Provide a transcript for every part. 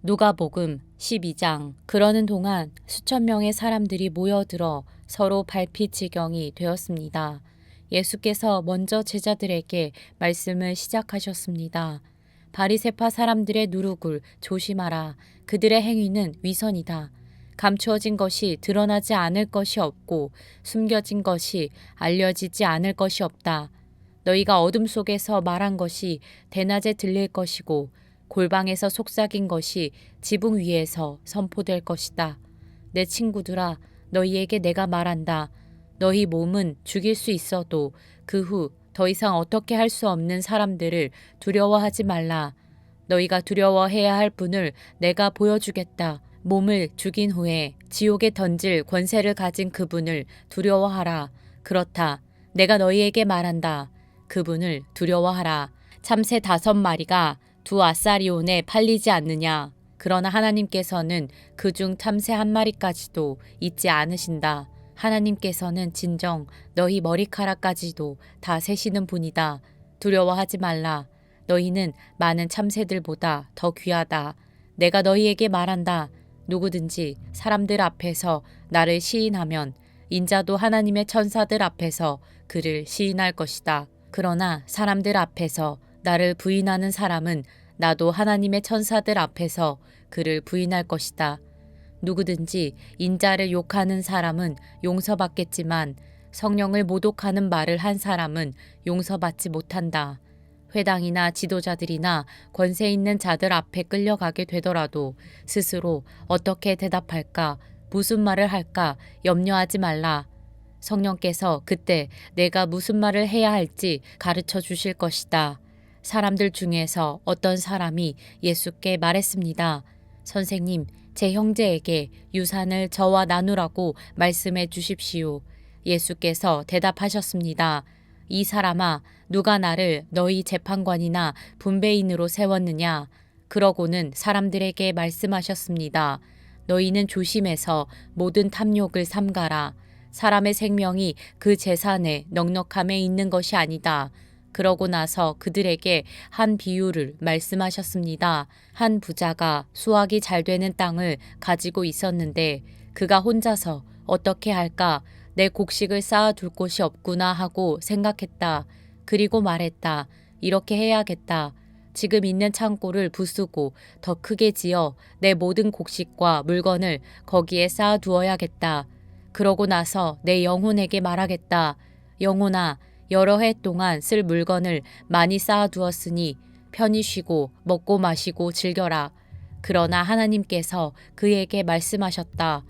누가복음 12장. 그러는 동안 수천 명의 사람들이 모여들어 서로 밟힐 지경이 되었습니다. 예수께서 먼저 제자들에게 말씀을 시작하셨습니다. 바리새파 사람들의 누룩을 조심하라. 그들의 행위는 위선이다. 감추어진 것이 드러나지 않을 것이 없고 숨겨진 것이 알려지지 않을 것이 없다. 너희가 어둠 속에서 말한 것이 대낮에 들릴 것이고 골방에서 속삭인 것이 지붕 위에서 선포될 것이다. 내 친구들아, 너희에게 내가 말한다. 너희 몸은 죽일 수 있어도 그 후 더 이상 어떻게 할 수 없는 사람들을 두려워하지 말라. 너희가 두려워해야 할 분을 내가 보여주겠다. 몸을 죽인 후에 지옥에 던질 권세를 가진 그분을 두려워하라. 그렇다. 내가 너희에게 말한다. 그분을 두려워하라. 참새 5마리가 두 아사리온에 팔리지 않느냐. 그러나 하나님께서는 그중 참새 1마리까지도 잊지 않으신다. 하나님께서는 진정 너희 머리카락까지도 다 세시는 분이다. 두려워하지 말라. 너희는 많은 참새들보다 더 귀하다. 내가 너희에게 말한다. 누구든지 사람들 앞에서 나를 시인하면 인자도 하나님의 천사들 앞에서 그를 시인할 것이다. 그러나 사람들 앞에서 나를 부인하는 사람은 나도 하나님의 천사들 앞에서 그를 부인할 것이다. 누구든지 인자를 욕하는 사람은 용서받겠지만 성령을 모독하는 말을 한 사람은 용서받지 못한다. 회당이나 지도자들이나 권세 있는 자들 앞에 끌려가게 되더라도 스스로 어떻게 대답할까, 무슨 말을 할까 염려하지 말라. 성령께서 그때 내가 무슨 말을 해야 할지 가르쳐 주실 것이다. 사람들 중에서 어떤 사람이 예수께 말했습니다. 선생님, 제 형제에게 유산을 저와 나누라고 말씀해 주십시오. 예수께서 대답하셨습니다. 이 사람아, 누가 나를 너희 재판관이나 분배인으로 세웠느냐? 그러고는 사람들에게 말씀하셨습니다. 너희는 조심해서 모든 탐욕을 삼가라. 사람의 생명이 그 재산의 넉넉함에 있는 것이 아니다. 그러고 나서 그들에게 한 비유를 말씀하셨습니다. 한 부자가 수확이 잘 되는 땅을 가지고 있었는데 그가 혼자서 어떻게 할까? 내 곡식을 쌓아둘 곳이 없구나 하고 생각했다. 그리고 말했다. 이렇게 해야겠다. 지금 있는 창고를 부수고 더 크게 지어 내 모든 곡식과 물건을 거기에 쌓아두어야겠다. 그러고 나서 내 영혼에게 말하겠다. 영혼아, 여러 해 동안 쓸 물건을 많이 쌓아두었으니 편히 쉬고 먹고 마시고 즐겨라. 그러나 하나님께서 그에게 말씀하셨다.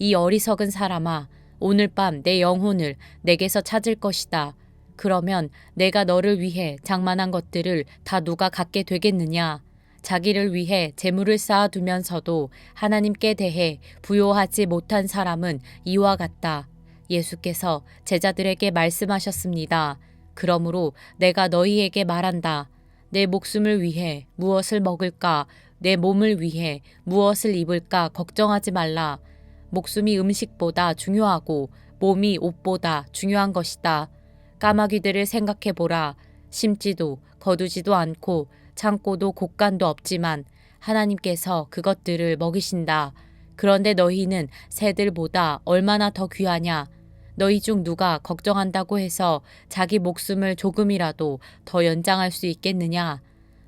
이 어리석은 사람아, 오늘 밤 내 영혼을 내게서 찾을 것이다. 그러면 내가 너를 위해 장만한 것들을 다 누가 갖게 되겠느냐? 자기를 위해 재물을 쌓아두면서도 하나님께 대해 부요하지 못한 사람은 이와 같다. 예수께서 제자들에게 말씀하셨습니다. 그러므로 내가 너희에게 말한다. 내 목숨을 위해 무엇을 먹을까? 내 몸을 위해 무엇을 입을까 걱정하지 말라. 목숨이 음식보다 중요하고 몸이 옷보다 중요한 것이다. 까마귀들을 생각해 보라. 심지도 거두지도 않고 창고도 곳간도 없지만 하나님께서 그것들을 먹이신다. 그런데 너희는 새들보다 얼마나 더 귀하냐? 너희 중 누가 걱정한다고 해서 자기 목숨을 조금이라도 더 연장할 수 있겠느냐?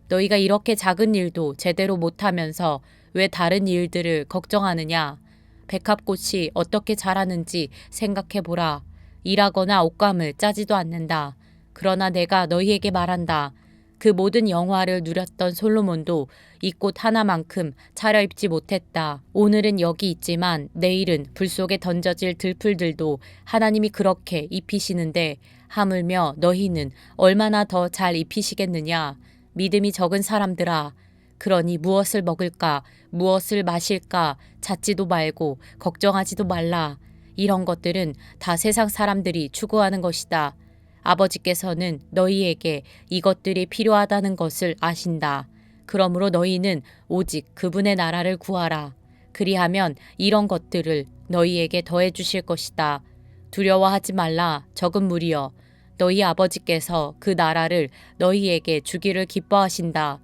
너희가 이렇게 작은 일도 제대로 못하면서 왜 다른 일들을 걱정하느냐? 백합꽃이 어떻게 자라는지 생각해 보라. 일하거나 옷감을 짜지도 않는다. 그러나 내가 너희에게 말한다. 그 모든 영화를 누렸던 솔로몬도 이 꽃 하나만큼 차려입지 못했다. 오늘은 여기 있지만 내일은 불 속에 던져질 들풀들도 하나님이 그렇게 입히시는데 하물며 너희는 얼마나 더 잘 입히시겠느냐. 믿음이 적은 사람들아. 그러니 무엇을 먹을까, 무엇을 마실까 찾지도 말고 걱정하지도 말라. 이런 것들은 다 세상 사람들이 추구하는 것이다. 아버지께서는 너희에게 이것들이 필요하다는 것을 아신다. 그러므로 너희는 오직 그분의 나라를 구하라. 그리하면 이런 것들을 너희에게 더해 주실 것이다. 두려워하지 말라, 적은 무리여. 너희 아버지께서 그 나라를 너희에게 주기를 기뻐하신다.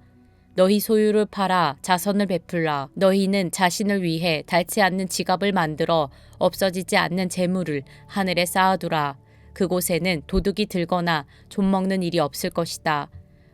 너희 소유를 팔아 자선을 베풀라. 너희는 자신을 위해 닳지 않는 지갑을 만들어 없어지지 않는 재물을 하늘에 쌓아두라. 그곳에는 도둑이 들거나 좀먹는 일이 없을 것이다.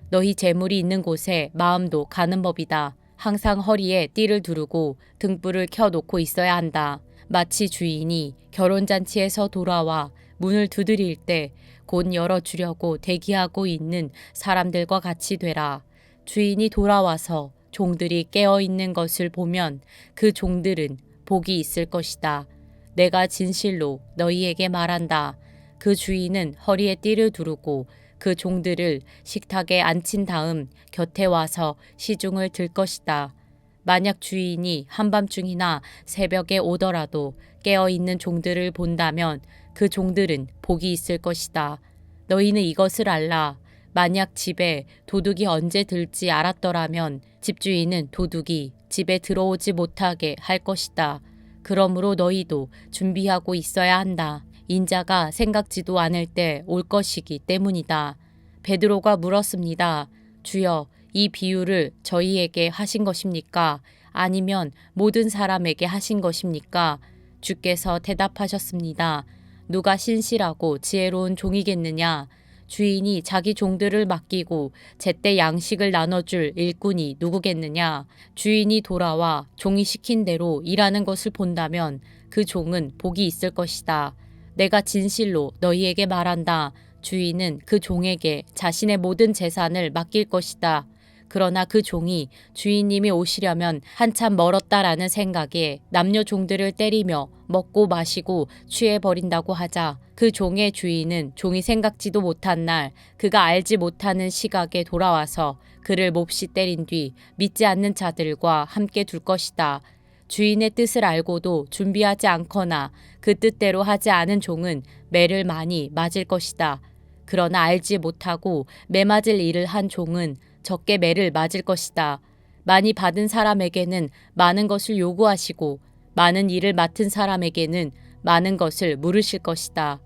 너희 재물이 있는 곳에 마음도 가는 법이다. 항상 허리에 띠를 두르고 등불을 켜놓고 있어야 한다. 마치 주인이 결혼잔치에서 돌아와 문을 두드릴 때 곧 열어주려고 대기하고 있는 사람들과 같이 되라. 주인이 돌아와서 종들이 깨어있는 것을 보면 그 종들은 복이 있을 것이다. 내가 진실로 너희에게 말한다. 그 주인은 허리에 띠를 두르고 그 종들을 식탁에 앉힌 다음 곁에 와서 시중을 들 것이다. 만약 주인이 한밤중이나 새벽에 오더라도 깨어있는 종들을 본다면 그 종들은 복이 있을 것이다. 너희는 이것을 알라. 만약 집에 도둑이 언제 들지 알았더라면 집주인은 도둑이 집에 들어오지 못하게 할 것이다. 그러므로 너희도 준비하고 있어야 한다. 인자가 생각지도 않을 때 올 것이기 때문이다. 베드로가 물었습니다. 주여, 이 비유를 저희에게 하신 것입니까? 아니면 모든 사람에게 하신 것입니까? 주께서 대답하셨습니다. 누가 신실하고 지혜로운 종이겠느냐? 주인이 자기 종들을 맡기고 제때 양식을 나눠줄 일꾼이 누구겠느냐? 주인이 돌아와 종이 시킨 대로 일하는 것을 본다면 그 종은 복이 있을 것이다. 내가 진실로 너희에게 말한다. 주인은 그 종에게 자신의 모든 재산을 맡길 것이다. 그러나 그 종이 주인님이 오시려면 한참 멀었다라는 생각에 남녀 종들을 때리며 먹고 마시고 취해버린다고 하자 그 종의 주인은 종이 생각지도 못한 날 그가 알지 못하는 시각에 돌아와서 그를 몹시 때린 뒤 믿지 않는 자들과 함께 둘 것이다. 주인의 뜻을 알고도 준비하지 않거나 그 뜻대로 하지 않은 종은 매를 많이 맞을 것이다. 그러나 알지 못하고 매 맞을 일을 한 종은 적게 매를 맞을 것이다. 많이 받은 사람에게는 많은 것을 요구하시고 많은 일을 맡은 사람에게는 많은 것을 물으실 것이다.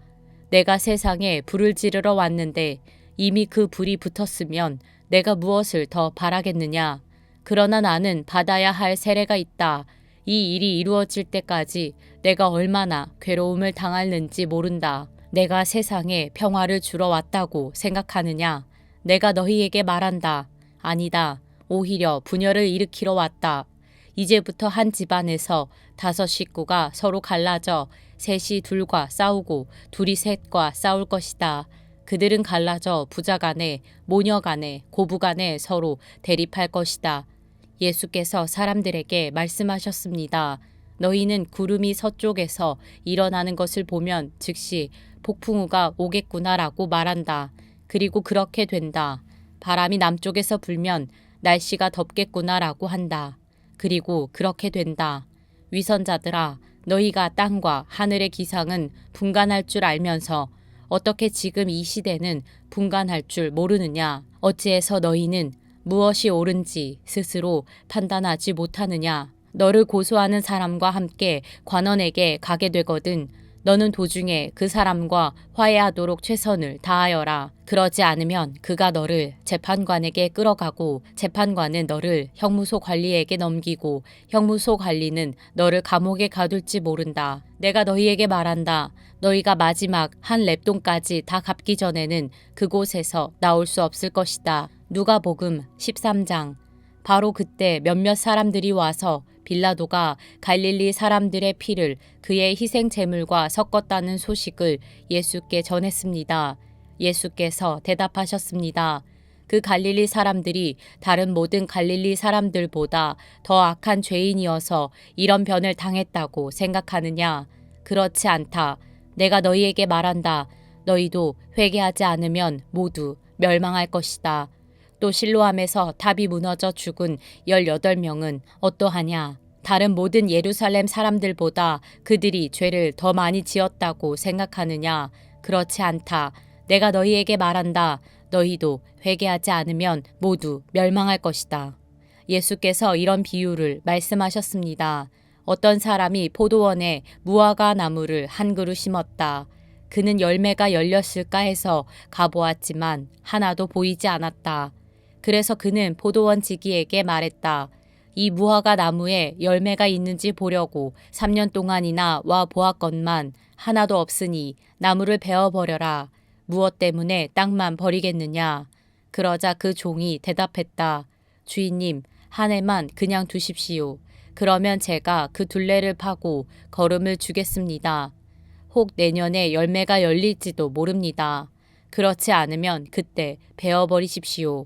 내가 세상에 불을 지르러 왔는데 이미 그 불이 붙었으면 내가 무엇을 더 바라겠느냐. 그러나 나는 받아야 할 세례가 있다. 이 일이 이루어질 때까지 내가 얼마나 괴로움을 당할는지 모른다. 내가 세상에 평화를 주러 왔다고 생각하느냐? 내가 너희에게 말한다. 아니다. 오히려 분열을 일으키러 왔다. 이제부터 한 집안에서 5 식구가 서로 갈라져 셋이 둘과 싸우고 둘이 셋과 싸울 것이다. 그들은 갈라져 부자 간에 모녀 간에 고부 간에 서로 대립할 것이다. 예수께서 사람들에게 말씀하셨습니다. 너희는 구름이 서쪽에서 일어나는 것을 보면 즉시 폭풍우가 오겠구나라고 말한다. 그리고 그렇게 된다. 바람이 남쪽에서 불면 날씨가 덥겠구나라고 한다. 그리고 그렇게 된다. 위선자들아, 너희가 땅과 하늘의 기상은 분간할 줄 알면서 어떻게 지금 이 시대는 분간할 줄 모르느냐? 어찌해서 너희는 무엇이 옳은지 스스로 판단하지 못하느냐? 너를 고소하는 사람과 함께 관원에게 가게 되거든 너는 도중에 그 사람과 화해하도록 최선을 다하여라. 그러지 않으면 그가 너를 재판관에게 끌어가고 재판관은 너를 형무소 관리에게 넘기고 형무소 관리는 너를 감옥에 가둘지 모른다. 내가 너희에게 말한다. 너희가 마지막 한 렙돈까지 다 갚기 전에는 그곳에서 나올 수 없을 것이다. 누가복음 13장. 바로 그때 몇몇 사람들이 와서 빌라도가 갈릴리 사람들의 피를 그의 희생 제물과 섞었다는 소식을 예수께 전했습니다. 예수께서 대답하셨습니다. 그 갈릴리 사람들이 다른 모든 갈릴리 사람들보다 더 악한 죄인이어서 이런 변을 당했다고 생각하느냐? 그렇지 않다. 내가 너희에게 말한다. 너희도 회개하지 않으면 모두 멸망할 것이다. 또 실로암에서 탑이 무너져 죽은 18명은 어떠하냐? 다른 모든 예루살렘 사람들보다 그들이 죄를 더 많이 지었다고 생각하느냐? 그렇지 않다. 내가 너희에게 말한다. 너희도 회개하지 않으면 모두 멸망할 것이다. 예수께서 이런 비유를 말씀하셨습니다. 어떤 사람이 포도원에 무화과 나무를 한 그루 심었다. 그는 열매가 열렸을까 해서 가보았지만 하나도 보이지 않았다. 그래서 그는 포도원 지기에게 말했다. 이 무화과 나무에 열매가 있는지 보려고 3년 동안이나 와 보았건만 하나도 없으니 나무를 베어버려라. 무엇 때문에 땅만 버리겠느냐. 그러자 그 종이 대답했다. 주인님, 한 해만 그냥 두십시오. 그러면 제가 그 둘레를 파고 거름을 주겠습니다. 혹 내년에 열매가 열릴지도 모릅니다. 그렇지 않으면 그때 베어버리십시오.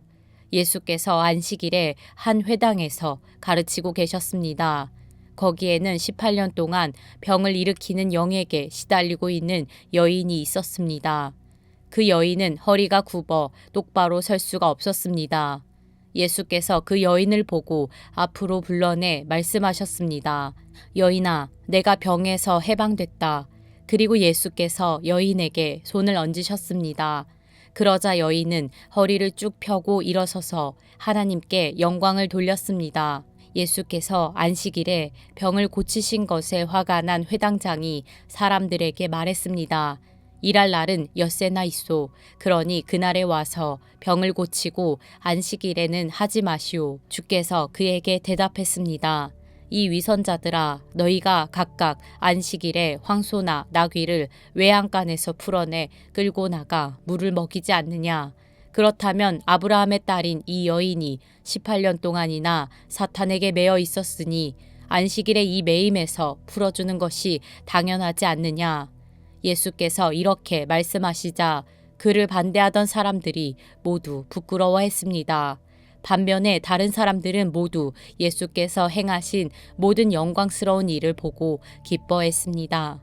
예수께서 안식일에 한 회당에서 가르치고 계셨습니다. 거기에는 18년 동안 병을 일으키는 영에게 시달리고 있는 여인이 있었습니다. 그 여인은 허리가 굽어 똑바로 설 수가 없었습니다. 예수께서 그 여인을 보고 앞으로 불러내 말씀하셨습니다. 여인아, 내가 병에서 해방됐다. 그리고 예수께서 여인에게 손을 얹으셨습니다. 그러자 여인은 허리를 쭉 펴고 일어서서 하나님께 영광을 돌렸습니다. 예수께서 안식일에 병을 고치신 것에 화가 난 회당장이 사람들에게 말했습니다. 일할 날은 엿새나 있소. 그러니 그날에 와서 병을 고치고 안식일에는 하지 마시오. 주께서 그에게 대답했습니다. 이 위선자들아, 너희가 각각 안식일에 황소나 나귀를 외양간에서 풀어내 끌고 나가 물을 먹이지 않느냐. 그렇다면 아브라함의 딸인 이 여인이 18년 동안이나 사탄에게 매여 있었으니 안식일에 이 매임에서 풀어주는 것이 당연하지 않느냐. 예수께서 이렇게 말씀하시자 그를 반대하던 사람들이 모두 부끄러워했습니다. 반면에 다른 사람들은 모두 예수께서 행하신 모든 영광스러운 일을 보고 기뻐했습니다.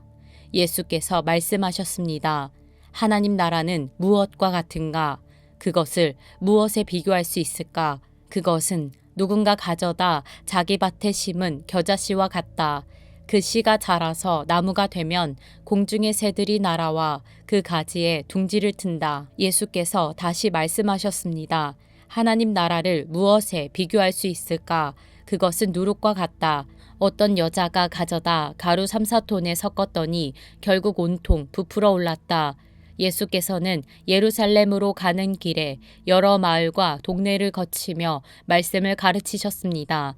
예수께서 말씀하셨습니다. 하나님 나라는 무엇과 같은가? 그것을 무엇에 비교할 수 있을까? 그것은 누군가 가져다 자기 밭에 심은 겨자씨와 같다. 그 씨가 자라서 나무가 되면 공중의 새들이 날아와 그 가지에 둥지를 튼다. 예수께서 다시 말씀하셨습니다. 하나님 나라를 무엇에 비교할 수 있을까? 그것은 누룩과 같다. 어떤 여자가 가져다 가루 3, 4톤에 섞었더니 결국 온통 부풀어 올랐다. 예수께서는 예루살렘으로 가는 길에 여러 마을과 동네를 거치며 말씀을 가르치셨습니다.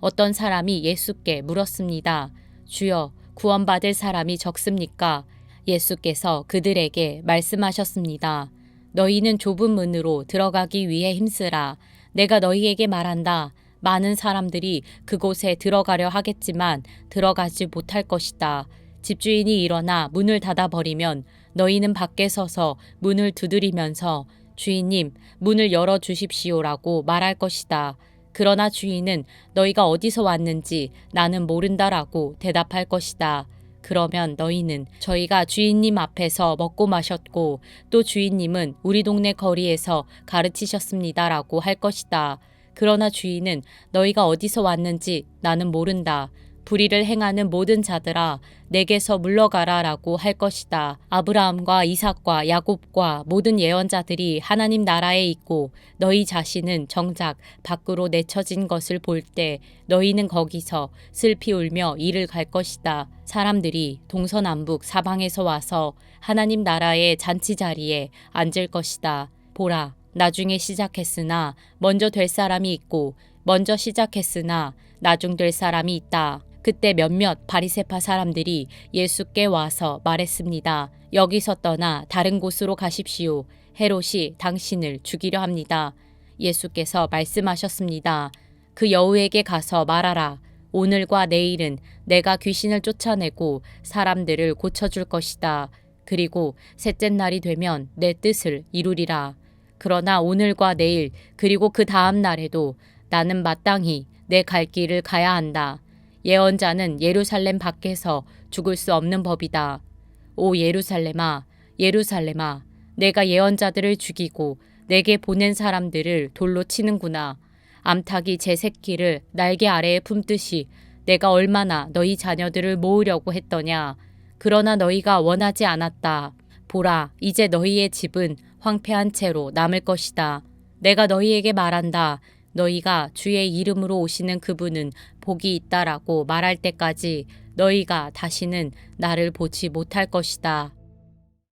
어떤 사람이 예수께 물었습니다. 주여, 구원받을 사람이 적습니까? 예수께서 그들에게 말씀하셨습니다. 너희는 좁은 문으로 들어가기 위해 힘쓰라. 내가 너희에게 말한다. 많은 사람들이 그곳에 들어가려 하겠지만 들어가지 못할 것이다. 집주인이 일어나 문을 닫아버리면 너희는 밖에 서서 문을 두드리면서 주인님, 문을 열어주십시오라고 말할 것이다. 그러나 주인은 너희가 어디서 왔는지 나는 모른다라고 대답할 것이다. 그러면 너희는 저희가 주인님 앞에서 먹고 마셨고 또 주인님은 우리 동네 거리에서 가르치셨습니다라고 할 것이다. 그러나 주인은 너희가 어디서 왔는지 나는 모른다. 불의를 행하는 모든 자들아 내게서 물러가라라고 할 것이다. 아브라함과 이삭과 야곱과 모든 예언자들이 하나님 나라에 있고 너희 자신은 정작 밖으로 내쳐진 것을 볼 때 너희는 거기서 슬피 울며 이를 갈 것이다. 사람들이 동서남북 사방에서 와서 하나님 나라의 잔치 자리에 앉을 것이다. 보라, 나중에 시작했으나 먼저 될 사람이 있고 먼저 시작했으나 나중 될 사람이 있다. 그때 몇몇 바리새파 사람들이 예수께 와서 말했습니다. 여기서 떠나 다른 곳으로 가십시오. 헤롯이 당신을 죽이려 합니다. 예수께서 말씀하셨습니다. 그 여우에게 가서 말하라. 오늘과 내일은 내가 귀신을 쫓아내고 사람들을 고쳐줄 것이다. 그리고 셋째 날이 되면 내 뜻을 이루리라. 그러나 오늘과 내일 그리고 그 다음 날에도 나는 마땅히 내 갈 길을 가야 한다. 예언자는 예루살렘 밖에서 죽을 수 없는 법이다. 오 예루살렘아, 예루살렘아, 내가 예언자들을 죽이고 내게 보낸 사람들을 돌로 치는구나. 암탉이 제 새끼를 날개 아래에 품듯이 내가 얼마나 너희 자녀들을 모으려고 했더냐. 그러나 너희가 원하지 않았다. 보라, 이제 너희의 집은 황폐한 채로 남을 것이다. 내가 너희에게 말한다. 너희가 주의 이름으로 오시는 그분은 복이 있다라고 말할 때까지 너희가 다시는 나를 보지 못할 것이다.